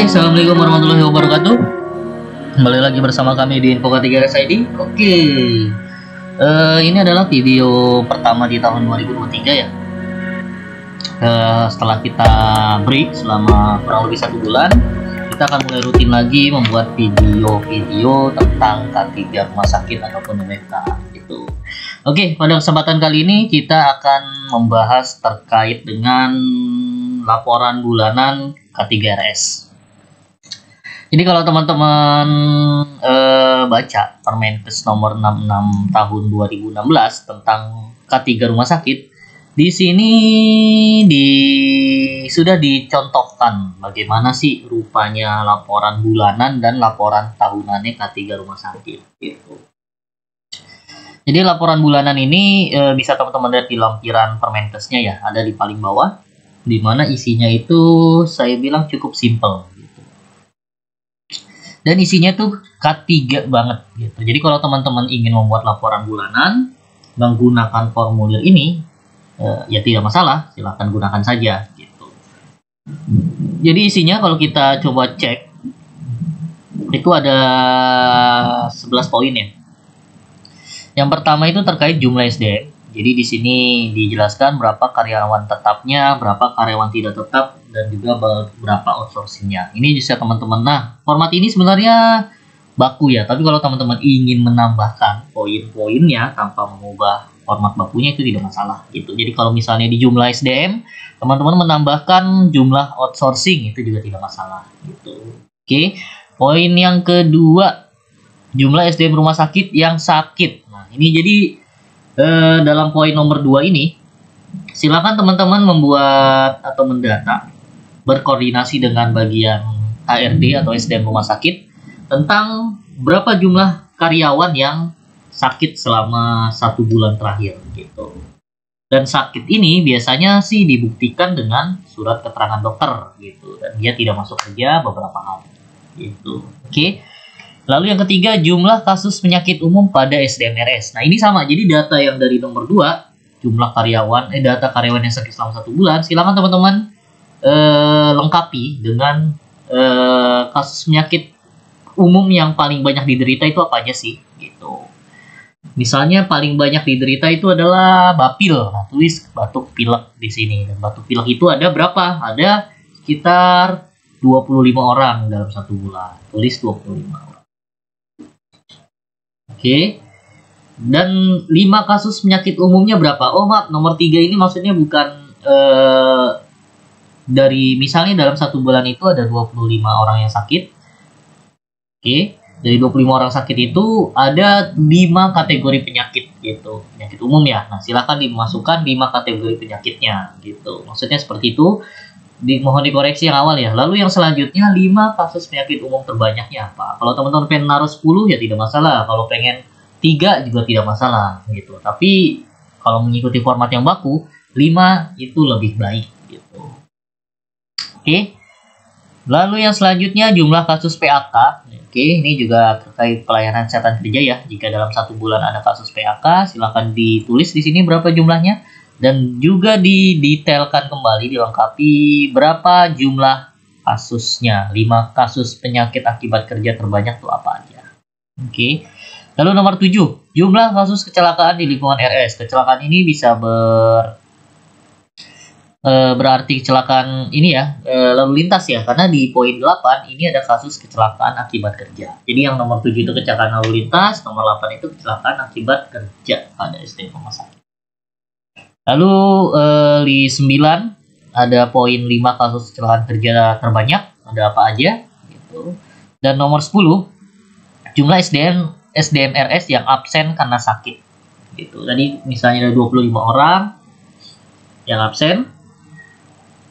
Assalamualaikum warahmatullahi wabarakatuh. Kembali lagi bersama kami di Info K3 RSID. Oke, ini adalah video pertama di tahun 2023 ya. Setelah kita break selama kurang lebih 1 bulan, kita akan mulai rutin lagi membuat video-video tentang K3 rumah sakit ataupun UMK gitu. Oke, pada kesempatan kali ini kita akan membahas terkait dengan laporan bulanan K3RS. Jadi kalau teman-teman baca Permenkes nomor 66 tahun 2016 tentang K3 rumah sakit, di sini sudah dicontohkan bagaimana sih rupanya laporan bulanan dan laporan tahunannya K3 rumah sakit gitu. Jadi laporan bulanan ini bisa teman-teman lihat di lampiran Permenkesnya ya, ada di paling bawah, di mana isinya itu saya bilang cukup simple. Dan isinya tuh K3 banget gitu. Jadi kalau teman-teman ingin membuat laporan bulanan menggunakan formulir ini, ya tidak masalah, silahkan gunakan saja gitu. Jadi isinya kalau kita coba cek, itu ada 11 poin ya. Yang pertama itu terkait jumlah SDM. Jadi di sini dijelaskan berapa karyawan tetapnya, berapa karyawan tidak tetap, dan juga berapa outsourcingnya. Ini bisa teman-teman. Nah, format ini sebenarnya baku ya, tapi kalau teman-teman ingin menambahkan poin-poinnya tanpa mengubah format bakunya itu tidak masalah gitu. Jadi kalau misalnya di jumlah SDM, teman-teman menambahkan jumlah outsourcing itu juga tidak masalah gitu. Oke, poin yang kedua, jumlah SDM rumah sakit yang sakit. Nah, ini jadi dalam poin nomor 2 ini, silakan teman-teman membuat atau mendata, berkoordinasi dengan bagian HRD atau SDM rumah sakit tentang berapa jumlah karyawan yang sakit selama 1 bulan terakhir gitu. Dan sakit ini biasanya sih dibuktikan dengan surat keterangan dokter gitu, dan dia tidak masuk kerja beberapa hari gitu. Oke. Lalu yang ketiga, jumlah kasus penyakit umum pada SDM-RS. Nah, ini sama. Jadi data yang dari nomor 2, jumlah karyawan, data karyawan yang sakit selama 1 bulan, silakan teman-teman lengkapi dengan kasus penyakit umum yang paling banyak diderita itu apa aja sih gitu. Misalnya paling banyak diderita itu adalah bapil. Nah, tulis batuk pilek di sini. Dan batuk pilek itu ada berapa? Ada sekitar 25 orang dalam 1 bulan. Tulis 25 orang. Oke. Dan 5 kasus penyakit umumnya berapa? Oh maaf, nomor 3 ini maksudnya bukan dari misalnya dalam 1 bulan itu ada 25 orang yang sakit. Oke, dari 25 orang sakit itu ada 5 kategori penyakit gitu, penyakit umum ya. Nah, silakan dimasukkan 5 kategori penyakitnya gitu. Maksudnya seperti itu. Mohon dikoreksi yang awal ya. Lalu yang selanjutnya 5 kasus penyakit umum terbanyaknya apa? Kalau teman-teman pengen naruh 10 ya tidak masalah. Kalau pengen 3 juga tidak masalah gitu. Tapi kalau mengikuti format yang baku, 5 itu lebih baik gitu. Oke. Lalu yang selanjutnya jumlah kasus PHK. Oke, ini juga terkait pelayanan kesehatan kerja ya. Jika dalam 1 bulan ada kasus PHK, silakan ditulis di sini berapa jumlahnya, dan juga didetailkan kembali, dilengkapi berapa jumlah kasusnya. 5 kasus penyakit akibat kerja terbanyak tuh apa aja. Oke. Lalu nomor 7, jumlah kasus kecelakaan di lingkungan RS. Kecelakaan ini bisa berarti kecelakaan ini ya, lalu lintas ya, karena di poin 8 ini ada kasus kecelakaan akibat kerja. Jadi yang nomor 7 itu kecelakaan lalu lintas, nomor 8 itu kecelakaan akibat kerja pada SDM rumah sakit. Lalu di 9 ada poin 5 kasus kecelakaan kerja terbanyak, ada apa aja gitu. Dan nomor 10, jumlah SDM RS yang absen karena sakit gitu. Tadi misalnya ada 25 orang yang absen,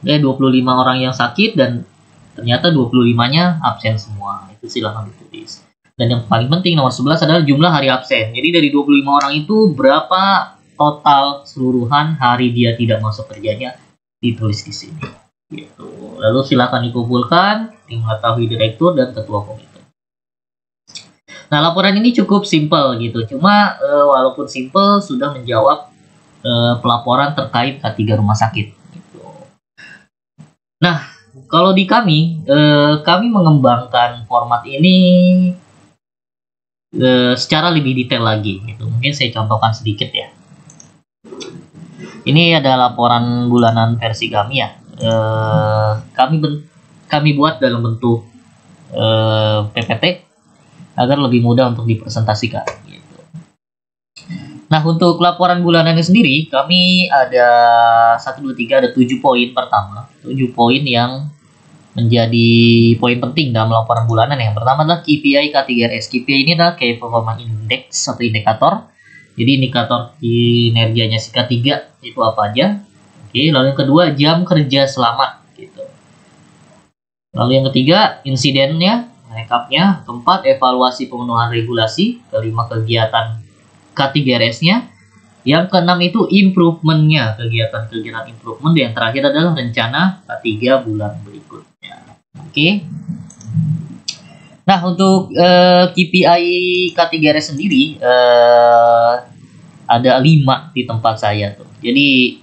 25 orang yang sakit, dan ternyata 25-nya absen semua. Itu silahkan ditulis. Dan yang paling penting nomor 11 adalah jumlah hari absen. Jadi dari 25 orang itu berapa total keseluruhan hari dia tidak masuk kerjanya, ditulis di sini gitu. Lalu silakan dikumpulkan, mengetahui direktur dan ketua komite. Nah, laporan ini cukup simpel gitu, cuma walaupun simpel sudah menjawab pelaporan terkait K3 rumah sakit gitu. Nah, kalau di kami mengembangkan format ini secara lebih detail lagi gitu. Mungkin saya contohkan sedikit ya. Ini ada laporan bulanan versi kami ya. Kami buat dalam bentuk PPT agar lebih mudah untuk dipresentasikan gitu. Nah, untuk laporan bulanannya sendiri kami ada 1 2 3 ada 7 poin. Pertama, 7 poin yang menjadi poin penting dalam laporan bulanan. Yang pertama adalah KPI K3RS. KPI ini adalah Key Performance Index, satu indikator. Jadi indikator kinerjanya si K3 itu apa aja. Oke, lalu yang kedua jam kerja selamat gitu. Lalu yang ketiga insidennya, rekapnya. Keempat evaluasi pemenuhan regulasi. Kelima kegiatan K3RS-nya. Yang keenam itu improvementnya, kegiatan-kegiatan improvement. Yang terakhir adalah rencana K3 bulan berikutnya. Oke. Nah, untuk KPI K3RS sendiri ada 5 di tempat saya tuh. Jadi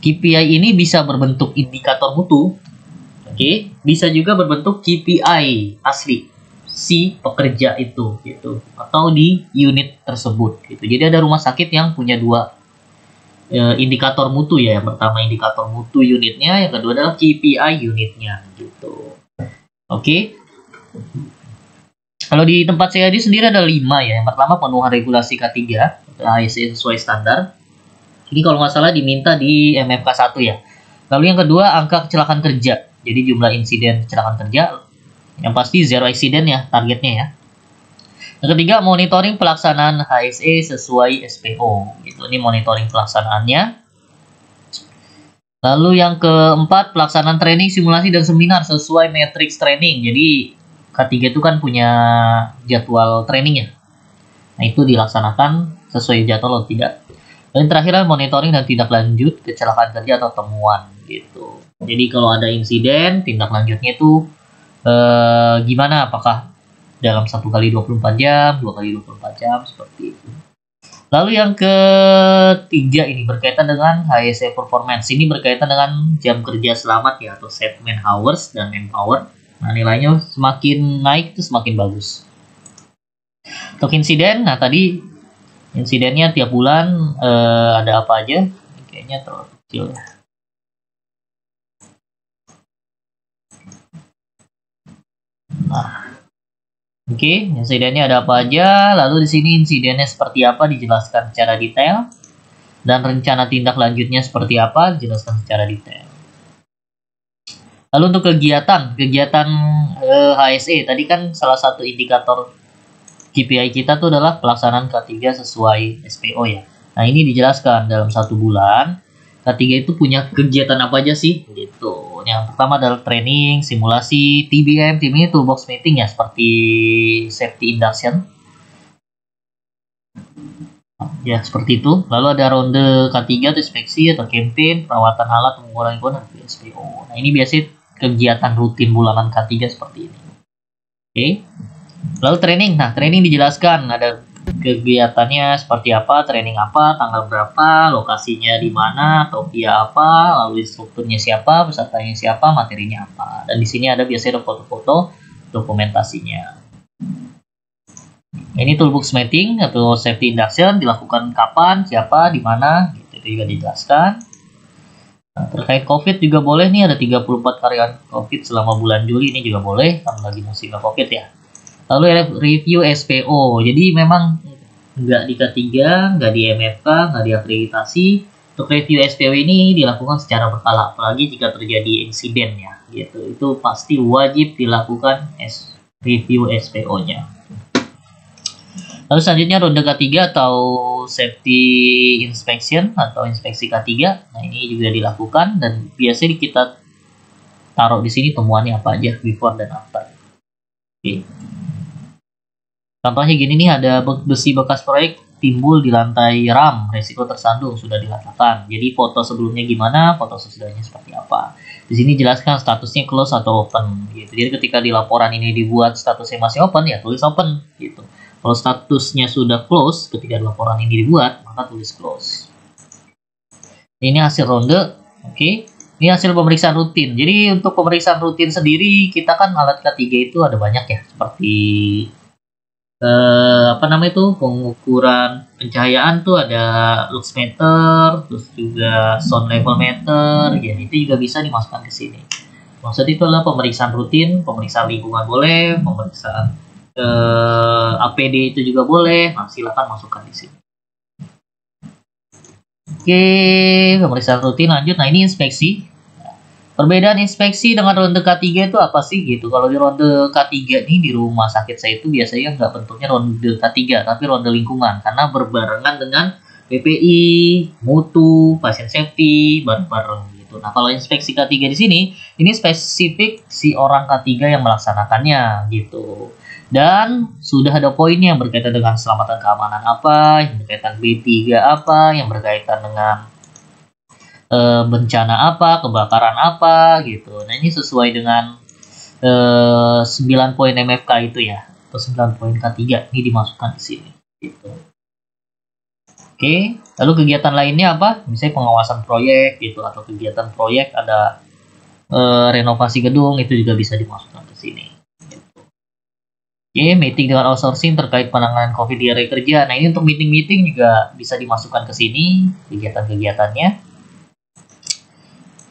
KPI ini bisa berbentuk indikator mutu. Oke, bisa juga berbentuk KPI asli si pekerja itu gitu, atau di unit tersebut gitu. Jadi ada rumah sakit yang punya 2 indikator mutu ya. Yang pertama indikator mutu unitnya, yang kedua adalah KPI unitnya gitu. Oke. Kalau di tempat saya sendiri ada 5 ya. Yang pertama pemenuhan regulasi K3 ASE sesuai standar. Ini kalau nggak salah diminta di MFK 1 ya. Lalu yang kedua angka kecelakaan kerja. Jadi jumlah insiden kecelakaan kerja yang pasti 0 accident ya targetnya ya. Yang ketiga monitoring pelaksanaan HSE sesuai SPO. Itu ini monitoring pelaksanaannya. Lalu yang keempat pelaksanaan training, simulasi dan seminar sesuai matrix training. Jadi K3 itu kan punya jadwal training ya. Nah, itu dilaksanakan sesuai jadwal atau tidak. Dan terakhir monitoring dan tindak lanjut kecelakaan kerja atau temuan gitu. Jadi kalau ada insiden, tindak lanjutnya itu gimana? Apakah dalam 1 kali 24 jam, 2 kali 24 jam, seperti itu. Lalu yang ketiga ini berkaitan dengan HSE performance. Ini berkaitan dengan jam kerja selamat ya, atau safe man hours dan manpower. Nah, nilainya semakin naik itu semakin bagus. Untuk insiden, nah tadi insidennya tiap bulan ada apa aja? Kayaknya terlalu kecil ya. Nah, oke, insidennya ada apa aja? Lalu di sini insidennya seperti apa dijelaskan secara detail, dan rencana tindak lanjutnya seperti apa dijelaskan secara detail. Lalu untuk kegiatan HSE tadi kan salah satu indikator KPI kita tuh adalah pelaksanaan K3 sesuai SPO ya. Nah, ini dijelaskan dalam 1 bulan K3 itu punya kegiatan apa aja sih gitu. Yang pertama adalah training, simulasi, TBM, tim ini toolbox meeting ya, seperti safety induction. Ya, seperti itu. Lalu ada ronde K3 atau inspeksi atau campaign, perawatan alat, mengurangi lingkungan, SPO. Nah, ini biasanya kegiatan rutin bulanan K3 seperti ini. Oke. Lalu training. Nah, training dijelaskan ada kegiatannya seperti apa, training apa, tanggal berapa, lokasinya di mana, atau via apa, lalu instrukturnya siapa, pesertanya siapa, materinya apa. Dan di sini ada biasanya foto-foto dokumentasinya. Ini toolbox meeting atau safety induction dilakukan kapan, siapa, di mana, gitu juga dijelaskan. Nah, terkait COVID juga boleh nih, ada 34 karyawan COVID selama bulan Juli, ini juga boleh karena lagi musimnya COVID ya. Lalu review SPO, jadi memang nggak di K3, nggak di MFK, nggak di akreditasi. Untuk review SPO ini dilakukan secara berkala, apalagi jika terjadi insiden ya, gitu. Itu pasti wajib dilakukan review SPO-nya. Lalu selanjutnya ronde K3 atau safety inspection atau inspeksi K3. Nah, ini juga dilakukan dan biasanya kita taruh di sini temuannya apa aja before dan after. Oke. Contohnya gini nih, ada besi bekas proyek timbul di lantai RAM, resiko tersandung sudah dikatakan. Jadi foto sebelumnya gimana, foto sesudahnya seperti apa. Di sini jelaskan statusnya close atau open gitu. Jadi ketika di laporan ini dibuat statusnya masih open ya tulis open gitu. Kalau statusnya sudah close ketika laporan ini dibuat, maka tulis close. Ini hasil ronde. Oke. Ini hasil pemeriksaan rutin. Jadi untuk pemeriksaan rutin sendiri kita kan alat K3 itu ada banyak ya, seperti apa namanya itu, pengukuran pencahayaan tuh ada lux meter, terus juga sound level meter, ya itu juga bisa dimasukkan ke sini. Maksud itu adalah pemeriksaan rutin, pemeriksaan lingkungan boleh, pemeriksaan APD itu juga boleh. Nah, silakan masukkan di sini. Oke, pemeriksaan rutin lanjut. Nah, ini inspeksi. Perbedaan inspeksi dengan ronde K3 itu apa sih gitu? Kalau di ronde K3 nih di rumah sakit saya itu biasanya nggak bentuknya ronde K3, tapi ronde lingkungan. Karena berbarengan dengan PPI, mutu, pasien safety, bareng-bareng gitu. Nah, kalau inspeksi K3 di sini, ini spesifik si orang K3 yang melaksanakannya gitu. Dan sudah ada poinnya yang berkaitan dengan keselamatan keamanan apa, yang berkaitan B3 apa, yang berkaitan dengan bencana apa, kebakaran apa gitu. Nah, ini sesuai dengan 9 poin MFK itu ya, atau 9 poin K3 ini dimasukkan di sini gitu. Oke, lalu kegiatan lainnya apa? Misalnya pengawasan proyek gitu, atau kegiatan proyek ada renovasi gedung, itu juga bisa dimasukkan ke sini gitu. Oke, meeting dengan outsourcing terkait penanganan COVID di area kerja. Nah, ini untuk meeting-meeting juga bisa dimasukkan ke sini kegiatan-kegiatannya.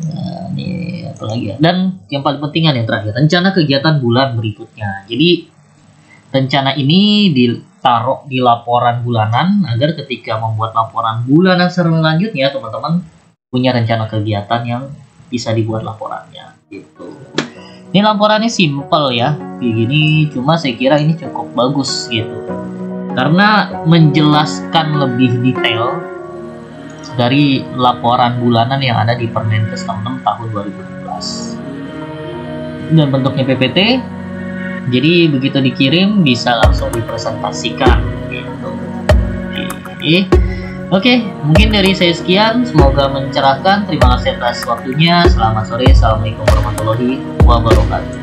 Nah, ini apa lagi ya? Dan yang paling penting yang terakhir, rencana kegiatan bulan berikutnya. Jadi rencana ini ditaruh di laporan bulanan agar ketika membuat laporan bulanan selanjutnya teman-teman punya rencana kegiatan yang bisa dibuat laporannya gitu. Ini laporannya simple ya, kayak gini, cuma saya kira ini cukup bagus gitu. Karena menjelaskan lebih detail dari laporan bulanan yang ada di Permenkes 66 tahun 2016. Dan bentuknya PPT, jadi begitu dikirim bisa langsung dipresentasikan gitu. Oke, mungkin dari saya sekian, semoga mencerahkan. Terima kasih atas waktunya. Selamat sore, assalamualaikum warahmatullahi wabarakatuh.